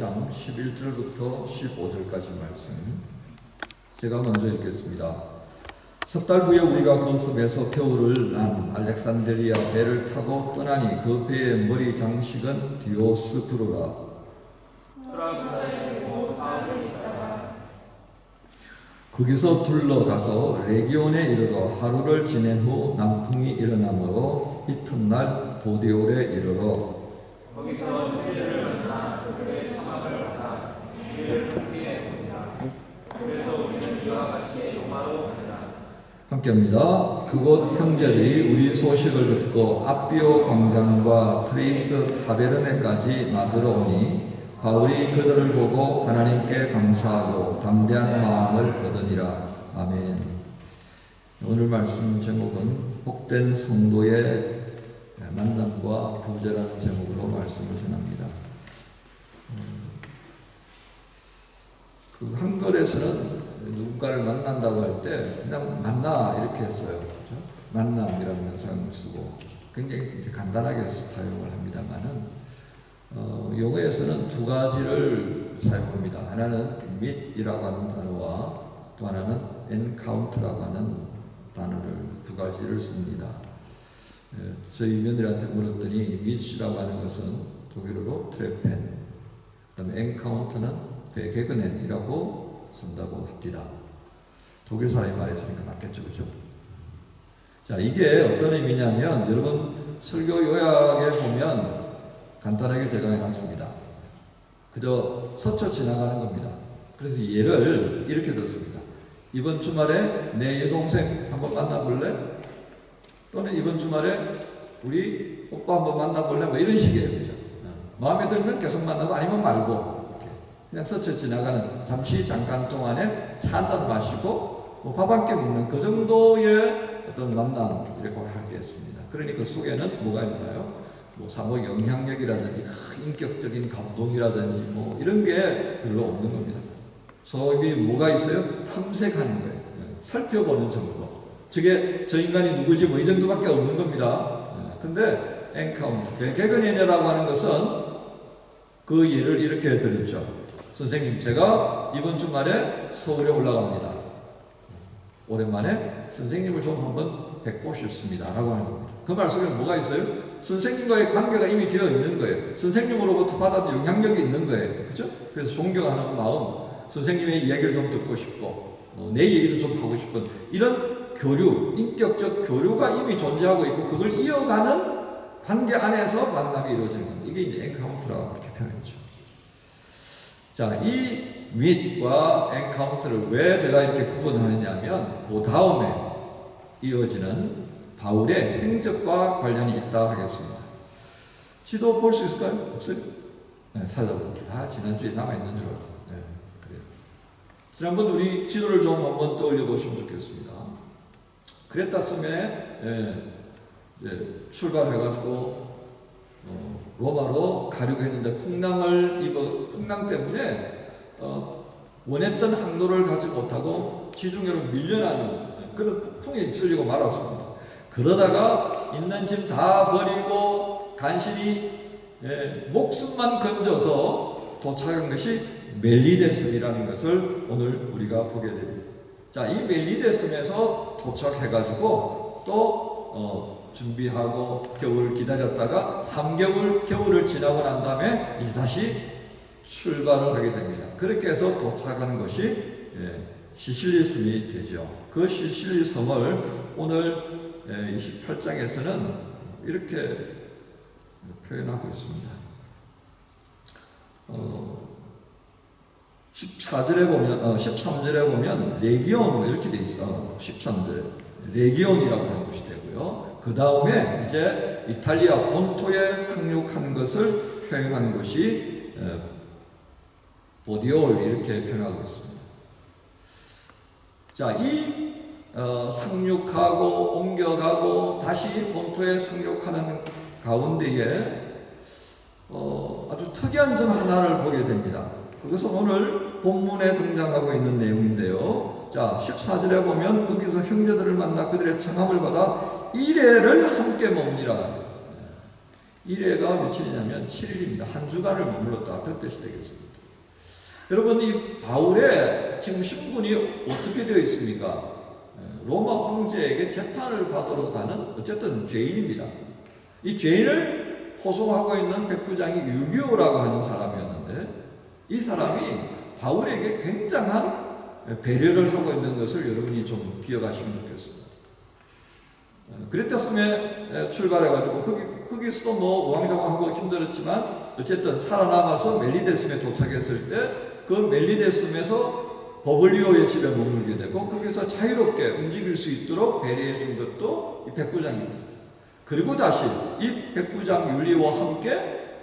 1장 11절부터 15절까지 말씀 제가 먼저 읽겠습니다. 석 달 후에 우리가 그 섬에서 겨울을 난 알렉산드리아 배를 타고 떠나니 그 배의 머리 장식은 디오스쿠로라. 거기서 둘러가서 레기온에 이르러 하루를 지낸 후 남풍이 일어나므로 이튿날 보디올에 이르러 거기서 형제를 만나 그들의 사막을 만나 이를 함께 보니라. 그래서 우리는 이와 같이 로마로 가니라. 함께합니다. 그곳 형제들이 우리 소식을 듣고 앞비오 광장과 트레이스 타베르네까지 맞으러 오니 바울이 그들을 보고 하나님께 감사하고 담대한 마음을 얻으니라. 아멘. 오늘 말씀 제목은 복된 성도의 만남과 교제라는 제목으로 말씀을 전합니다. 그 한글에서는 누군가를 만난다고 할 때 그냥 만나 이렇게 했어요. 그렇죠? 만남이라는 명사를 쓰고 굉장히 간단하게 사용을 합니다만은 영어에서는 두 가지를 사용합니다. 하나는 meet이라고 하는 단어와 또 하나는 encounter라고 하는 단어를 두 가지를 씁니다. 저희 며느리한테 물었더니 meet이라고 하는 것은 독일어로 트레펜, 그다음에 encounter는 베게그넨이라고 쓴다고 합니다. 독일 사람이 말했으니까 맞겠죠, 그죠? 자, 이게 어떤 의미냐면 여러분 설교 요약에 보면 간단하게 제가 해놨습니다. 그저 스쳐 지나가는 겁니다. 그래서 예를 이렇게 들었습니다. 이번 주말에 내 여동생 한번 만나볼래? 또는 이번 주말에 우리 오빠 한번 만나볼래? 뭐 이런 식이에요. 그죠? 마음에 들면 계속 만나고 아니면 말고 이렇게 그냥 스쳐 지나가는 잠시 잠깐 동안에 차 한잔 마시고 뭐 밥 한 끼 먹는 그 정도의 어떤 만남이라고 하겠습니다. 그러니 그 속에는 뭐가 있나요? 뭐 사모 영향력이라든지 인격적인 감동이라든지 뭐 이런 게 별로 없는 겁니다. 속에 뭐가 있어요? 탐색하는 거예요. 살펴보는 정도. 저게 저 인간이 누구지 뭐 이 정도밖에 없는 겁니다. 근데 엔카운터, 개근연애라고 하는 것은 그 예를 이렇게 드렸죠. 선생님, 제가 이번 주말에 서울에 올라갑니다. 오랜만에 선생님을 좀 한번 뵙고 싶습니다. 라고 하는 겁니다. 그 말 속에 뭐가 있어요? 선생님과의 관계가 이미 되어 있는 거예요. 선생님으로부터 받은 영향력이 있는 거예요. 그죠? 그래서 존경하는 마음, 선생님의 이야기를 좀 듣고 싶고, 내 얘기도 좀 하고 싶은 이런 교류, 인격적 교류가 이미 존재하고 있고, 그걸 이어가는 관계 안에서 만남이 이루어지는 겁니다. 이게 이제 엔카운트라고 그렇게 표현했죠. 자, 이 meet과 encounter를 왜 제가 이렇게 구분하느냐면, 그 다음에 이어지는 바울의 행적과 관련이 있다 하겠습니다. 지도 볼 수 있을까요? 없어요? 네, 찾아봅니다. 지난주에 남아있는 줄 알고. 네, 그래요. 지난번 우리 지도를 좀 한번 떠올려 보시면 좋겠습니다. 크레타 섬에 출발해가지고 로마로 가려고 했는데 풍랑 때문에 원했던 항로를 가지 못하고 지중해로 밀려나는 그런 폭풍에 휩쓸리고 말았습니다. 그러다가 있는 짐 다 버리고 간신히 목숨만 건져서 도착한 것이 멜리데 섬이라는 것을 오늘 우리가 보게 됩니다. 자, 이 멜리데 섬에서 도착해가지고 또 준비하고 겨울을 기다렸다가 3개월 겨울을 지나고 난 다음에 이제 다시 출발을 하게 됩니다. 그렇게 해서 도착하는 것이 시실리 섬이 되죠. 그 시실리 섬을 오늘 28장에서는 이렇게 표현하고 있습니다. 14절에 보면, 13절에 보면 레기온 이렇게 돼 있어. 13절 레기온이라고 하는 것이 되고요. 그 다음에 이제 이탈리아 본토에 상륙한 것을 표현한 것이 보디올 이렇게 표현하고 있습니다. 자, 이 상륙하고 옮겨가고 다시 본토에 상륙하는 가운데에 아주 특이한 점 하나를 보게 됩니다. 그것은 오늘 본문에 등장하고 있는 내용인데요. 자, 14절에 보면 거기서 형제들을 만나 그들의 청함을 받아 1회를 함께 머무니라. 일회가 며칠이냐면 7일입니다. 한 주간을 머물렀다. 그런 뜻이 되겠습니다. 여러분, 이 바울의 지금 신분이 어떻게 되어 있습니까? 로마 황제에게 재판을 받으러 가는 어쨌든 죄인입니다. 이 죄인을 호송하고 있는 백부장이 유리오라고 하는 사람이었는데, 이 사람이 바울에게 굉장한 배려를 하고 있는 것을 여러분이 좀 기억하시면 좋겠습니다. 그레타스에 출발해가지고 거기서도 뭐 왕정하고 힘들었지만 어쨌든 살아남아서 멜리데스에 도착했을 때 그 멜리데스에서 버블리오의 집에 머물게 되고 거기서 자유롭게 움직일 수 있도록 배려해 준 것도 이 백부장입니다. 그리고 다시 이 백부장 율리와 함께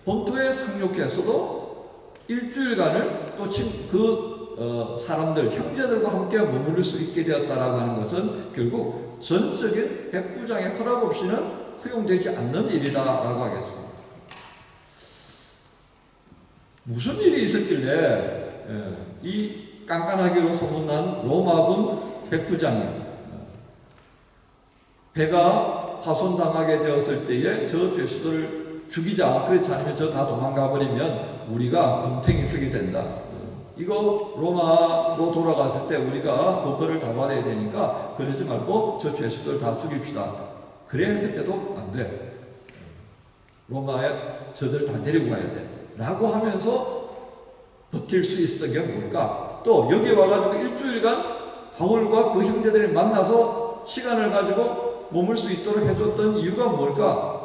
본토에 상륙해서도 일주일간을 또 사람들, 형제들과 함께 머무를 수 있게 되었다라고 하는 것은 결국 전적인 백부장의 허락 없이는 허용되지 않는 일이라고 하겠습니다. 무슨 일이 있었길래 이 깐깐하기로 소문난 로마군 백부장이 배가 파손당하게 되었을 때에 저 죄수들을 죽이자, 그렇지 않으면 저 다 도망가 버리면 우리가 덤탱이 쓰게 된다. 이거 로마로 돌아갔을 때 우리가 그 벌을 다 받아야 되니까 그러지 말고 저 죄수들 다 죽입시다. 그래 했을 때도 안 돼. 로마에 저들 다 데리고 가야 돼. 라고 하면서 버틸 수 있었던 게 뭘까? 또 여기 와가지고 일주일간 바울과 그 형제들이 만나서 시간을 가지고 머물 수 있도록 해줬던 이유가 뭘까?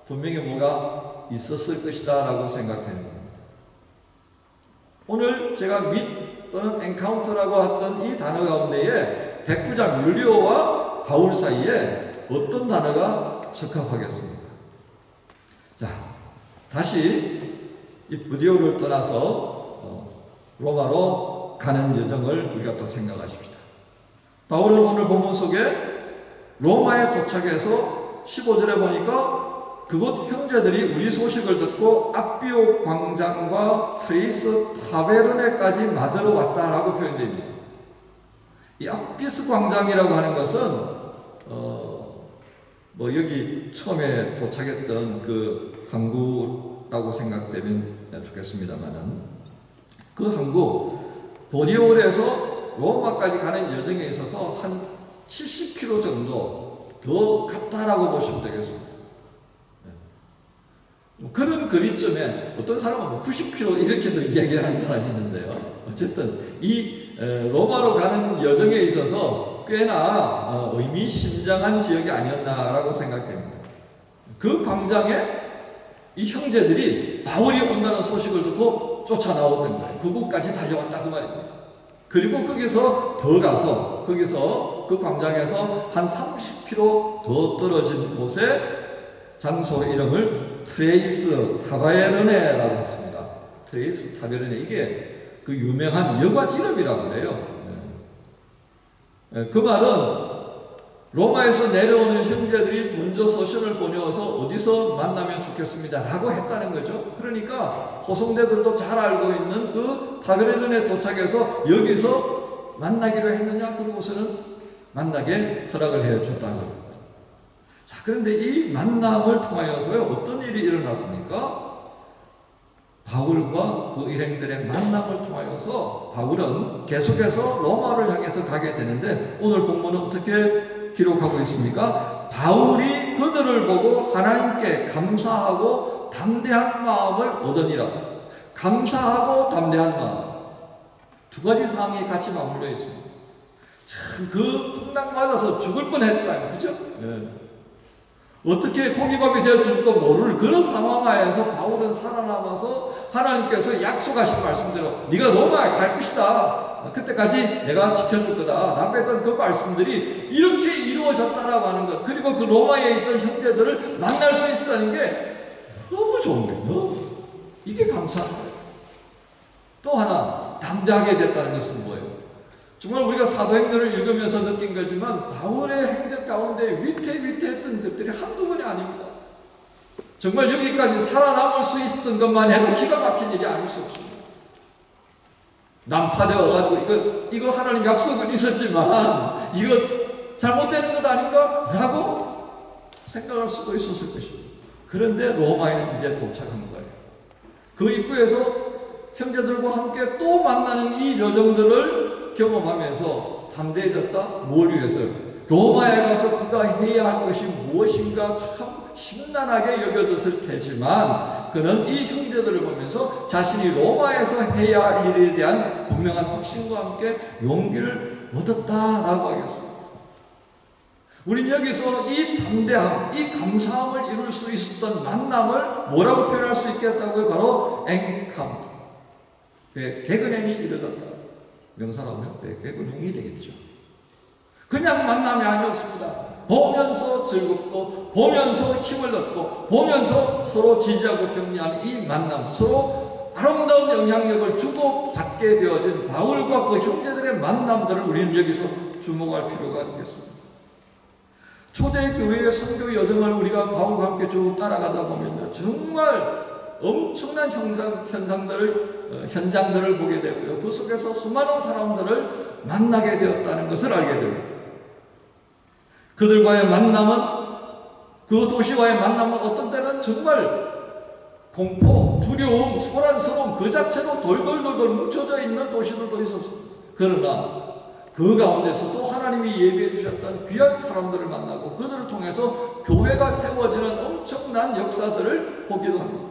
분명히 뭐가 있었을 것이다 라고 생각되는 겁니다. 오늘 제가 밋 또는 엔카운터라고 했던 이 단어 가운데에 백부장 율리오와 바울 사이에 어떤 단어가 적합하겠습니까? 자, 다시 이 부디오를 떠나서 로마로 가는 여정을 우리가 또 생각하십시다. 바울은 오늘 본문 속에 로마에 도착해서 15절에 보니까 그곳 형제들이 우리 소식을 듣고 앞비오 광장과 트레이스 타베르네까지 맞으러 왔다라고 표현됩니다. 이 앞비스 광장이라고 하는 것은 여기 처음에 도착했던 그 항구라고 생각되면 좋겠습니다만은 그 항구 보리올에서 로마까지 가는 여정에 있어서 한 70km 정도 더 갔다라고 보시면 되겠습니다. 그런 거리쯤에 어떤 사람은 90km 이렇게도 이야기하는 사람이 있는데요. 어쨌든 이 로마로 가는 여정에 있어서 꽤나 의미심장한 지역이 아니었나라고 생각됩니다. 그 광장에 이 형제들이 바울이 온다는 소식을 듣고 쫓아나왔던 거예요. 그곳까지 달려왔다 그 말입니다. 그리고 거기서 더 가서 거기서 그 광장에서 한 30km 더 떨어진 곳에 장소 이름을 트레이스 타베르네라고 했습니다. 트레이스 타베르네, 이게 그 유명한 여관 이름이라고 그래요. 그 말은 로마에서 내려오는 형제들이 먼저 서신을 보내어서 어디서 만나면 좋겠습니다 라고 했다는 거죠. 그러니까 호송대들도 잘 알고 있는 그 타베르네 도착해서 여기서 만나기로 했느냐, 그러고서는 만나게 허락을 해줬다는 겁니다. 자, 그런데 이 만남을 통하여서 어떤 일이 일어났습니까? 바울과 그 일행들의 만남을 통하여서 바울은 계속해서 로마를 향해서 가게 되는데 오늘 본문은 어떻게 기록하고 있습니까? 바울이 그들을 보고 하나님께 감사하고 담대한 마음을 얻으니라. 감사하고 담대한 마음, 두 가지 사항이 같이 맞물려 있습니다. 참 그 풍랑 맞아서 죽을 뻔했다, 그죠? 어떻게 고기밥이 되어질지도 모를 그런 상황 하에서 바울은 살아남아서 하나님께서 약속하신 말씀대로 네가 로마에 갈 것이다, 그때까지 내가 지켜줄 거다 라고 했던 그 말씀들이 이렇게 이루어졌다라고 하는 것, 그리고 그 로마에 있던 형제들을 만날 수 있었다는 게 너무 좋은 거예요. 이게 감사한 거예요. 또 하나 담대하게 됐다는 것은 뭐예요? 정말 우리가 사도행전을 읽으면서 느낀 거지만 바울의 행적 가운데 위태위태했던 것들이 한두 번이 아닙니다. 정말 여기까지 살아남을 수 있었던 것만 해도 기가 막힌 일이 아닐 수 없습니다. 난파되어가지고 이거 하나님 약속은 있었지만 이거 잘못되는 것 아닌가? 라고 생각할 수도 있었을 것입니다. 그런데 로마에 이제 도착한 거예요. 그 입구에서 형제들과 함께 또 만나는 이 여정들을 경험하면서 담대해졌다. 뭘 위해서요? 로마에 가서 그가 해야 할 것이 무엇인가 참 심란하게 여겨졌을 테지만 그는 이 형제들을 보면서 자신이 로마에서 해야 할 일에 대한 분명한 확신과 함께 용기를 얻었다라고 하겠습니다. 우린 여기서 이 담대함, 이 감사함을 이룰 수 있었던 만남을 뭐라고 표현할 수 있겠다고요? 바로 엔카운터. 개근행이 이르렀다. 명사라면 개근행이 되겠죠. 그냥 만남이 아니었습니다. 보면서 즐겁고, 보면서 힘을 얻고, 보면서 서로 지지하고 격려하는 이 만남, 서로 아름다운 영향력을 주고받게 되어진 바울과 그 형제들의 만남들을 우리는 여기서 주목할 필요가 있겠습니다. 초대교회의 선교 여정을 우리가 바울과 함께 쭉 따라가다 보면요, 정말 엄청난 현장들을 보게 되고요. 그 속에서 수많은 사람들을 만나게 되었다는 것을 알게 됩니다. 그들과의 만남은, 그 도시와의 만남은 어떤 때는 정말 공포, 두려움, 소란스러움 그 자체로 돌돌돌돌 뭉쳐져 있는 도시들도 있었습니다. 그러나 그 가운데서도 하나님이 예비해 주셨던 귀한 사람들을 만나고 그들을 통해서 교회가 세워지는 엄청난 역사들을 보기도 합니다.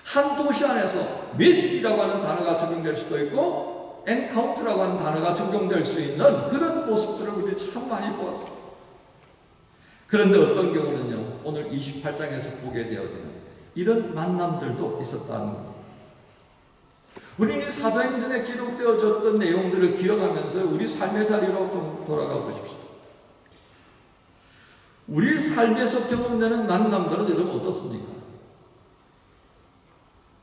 한 도시 안에서 미스티라고 하는 단어가 적용될 수도 있고 엔카운트라고 하는 단어가 적용될 수 있는 그런 모습들을 우리 참 많이 보았습니다. 그런데 어떤 경우는요, 오늘 28장에서 보게 되어지는 이런 만남들도 있었다는 겁니다. 우리는 사도행전에 기록되어졌던 내용들을 기억하면서 우리 삶의 자리로 좀 돌아가 보십시오. 우리 삶에서 경험되는 만남들은 여러분 어떻습니까?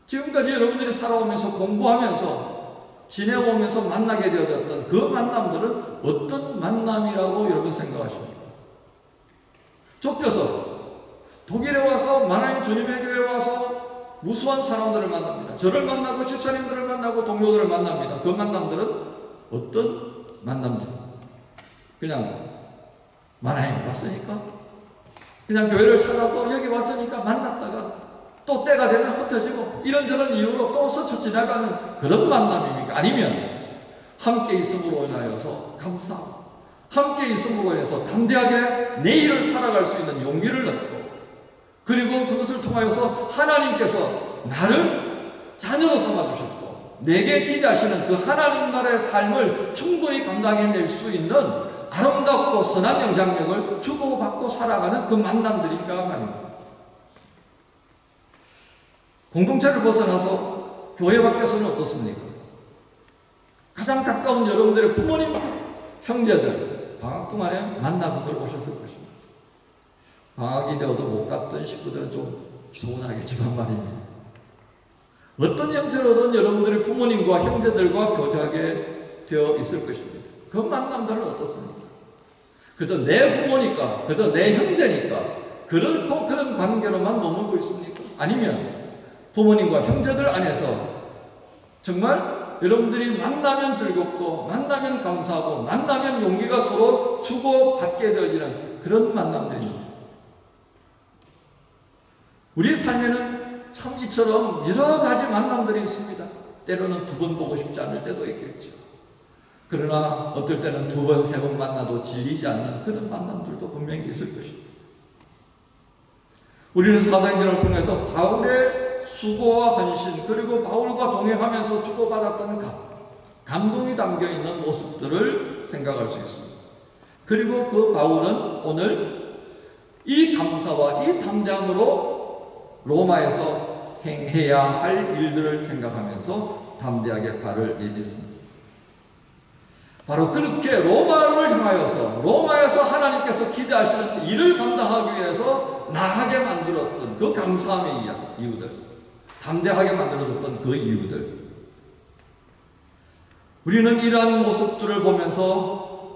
지금까지 여러분들이 살아오면서 공부하면서 지내오면서 만나게 되어졌던 그 만남들은 어떤 만남이라고 여러분 생각하십니까? 좁혀서 독일에 와서 하나님 주님의 교회에 와서 무수한 사람들을 만납니다. 저를 만나고 집사님들을 만나고 동료들을 만납니다. 그 만남들은 어떤 만남들? 그냥 만화에 왔으니까 그냥 교회를 찾아서 여기 왔으니까 만났다가 또 때가 되면 흩어지고 이런저런 이유로 또 스쳐 지나가는 그런 만남입니까? 아니면 함께 있음으로 인하여서 감사하고 함께 있음으로 인해서 담대하게 내일을 살아갈 수 있는 용기를 얻고 그리고 그것을 통하여서 하나님께서 나를 자녀로 삼아주셨고 내게 기대하시는 그 하나님 나라의 삶을 충분히 감당해낼 수 있는 아름답고 선한 영향력을 주고받고 살아가는 그 만남들인가 말입니다. 공동체를 벗어나서 교회 밖에서는 어떻습니까? 가장 가까운 여러분들의 부모님, 형제들, 방학 동안에 만나분들 오셨을 것입니다. 방학이 되어도 못 갔던 식구들은 좀 서운하겠지만 말입니다. 어떤 형태로든 여러분들의 부모님과 형제들과 교제하게 되어 있을 것입니다. 그 만남들은 어떻습니까? 그저 내 부모니까, 그저 내 형제니까 그렇고 그런 관계로만 머물고 있습니까? 아니면 부모님과 형제들 안에서 정말 여러분들이 만나면 즐겁고 만나면 감사하고 만나면 용기가 서로 주고받게 되어지는 그런 만남들입니다. 우리 삶에는 참 이처럼 여러 가지 만남들이 있습니다. 때로는 두 번 보고 싶지 않을 때도 있겠죠. 그러나 어떨 때는 두 번, 세 번 만나도 질리지 않는 그런 만남들도 분명히 있을 것입니다. 우리는 사도행전을 통해서 바울의 수고와 헌신 그리고 바울과 동행하면서 주고받았던 감동이 담겨있는 모습들을 생각할 수 있습니다. 그리고 그 바울은 오늘 이 감사와 이 담대함으로 로마에서 행해야 할 일들을 생각하면서 담대하게 발을 내딛습니다. 바로 그렇게 로마를 향하여서 로마에서 하나님께서 기대하시는 일을 감당하기 위해서 나가게 만들었던 그 감사함의 이유들, 담대하게 만들어줬던 그 이유들, 우리는 이러한 모습들을 보면서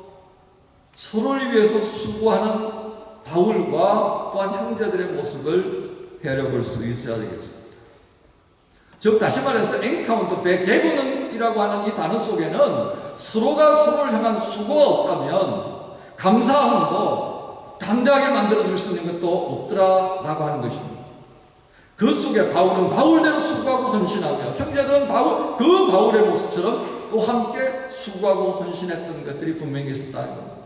서로를 위해서 수고하는 바울과 또한 형제들의 모습을 헤아려볼 수 있어야 되겠습니다. 즉 다시 말해서 엔카운터, 개군이라고 하는 이 단어 속에는 서로가 서로를 향한 수고가 없다면 감사함도 담대하게 만들어줄 수 있는 것도 없더라라고 하는 것입니다. 그 속에 바울은 바울대로 수고하고 헌신하며 형제들은 그 바울의 모습처럼 또 함께 수고하고 헌신했던 것들이 분명히 있었다는 겁니다.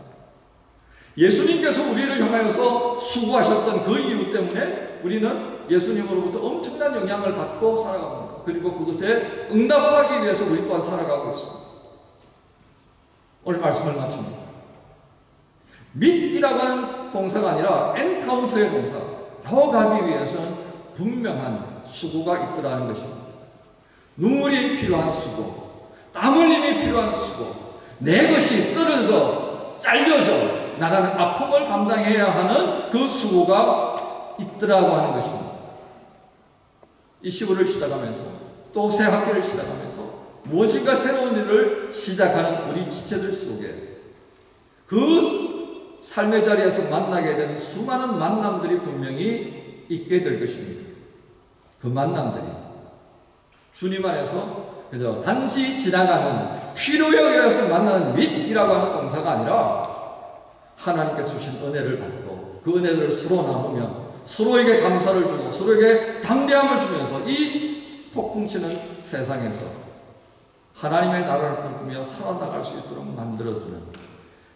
예수님께서 우리를 향하여서 수고하셨던 그 이유 때문에 우리는 예수님으로부터 엄청난 영향을 받고 살아갑니다. 그리고 그것에 응답하기 위해서 우리 또한 살아가고 있습니다. 오늘 말씀을 마칩니다. 밑이라고 하는 동사가 아니라 엔카운터의 동사로 가기 위해서는 분명한 수고가 있더라는 것입니다. 눈물이 필요한 수고, 땀 흘림이 필요한 수고, 내 것이 떨어져 잘려져 나가는 아픔을 감당해야 하는 그 수고가 있더라고 하는 것입니다. 이 시부를 시작하면서 또 새 학기를 시작하면서 무엇인가 새로운 일을 시작하는 우리 지체들 속에 그 삶의 자리에서 만나게 되는 수많은 만남들이 분명히 있게 될 것입니다. 그 만남들이 주님 안에서 그저 단지 지나가는 필요에 의해서 만나는 윗이라고 하는 동사가 아니라 하나님께 주신 은혜를 받고 그 은혜를 서로 나누며 서로에게 감사를 주고 서로에게 담대함을 주면서 이 폭풍치는 세상에서 하나님의 나라를 꿈꾸며 살아나갈 수 있도록 만들어주는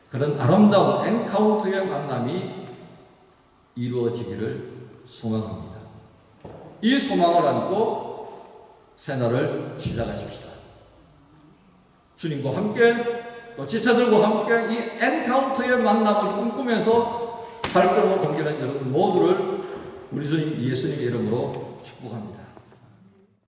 그런 아름다운 엔카운터의 만남이 이루어지기를 소망합니다. 이 소망을 안고 새날을 시작하십시다. 주님과 함께 또 지체들과 함께 이 엔카운터의 만남을 꿈꾸면서 발걸음을 옮기는 여러분 모두를 우리 주님 예수님의 이름으로 축복합니다.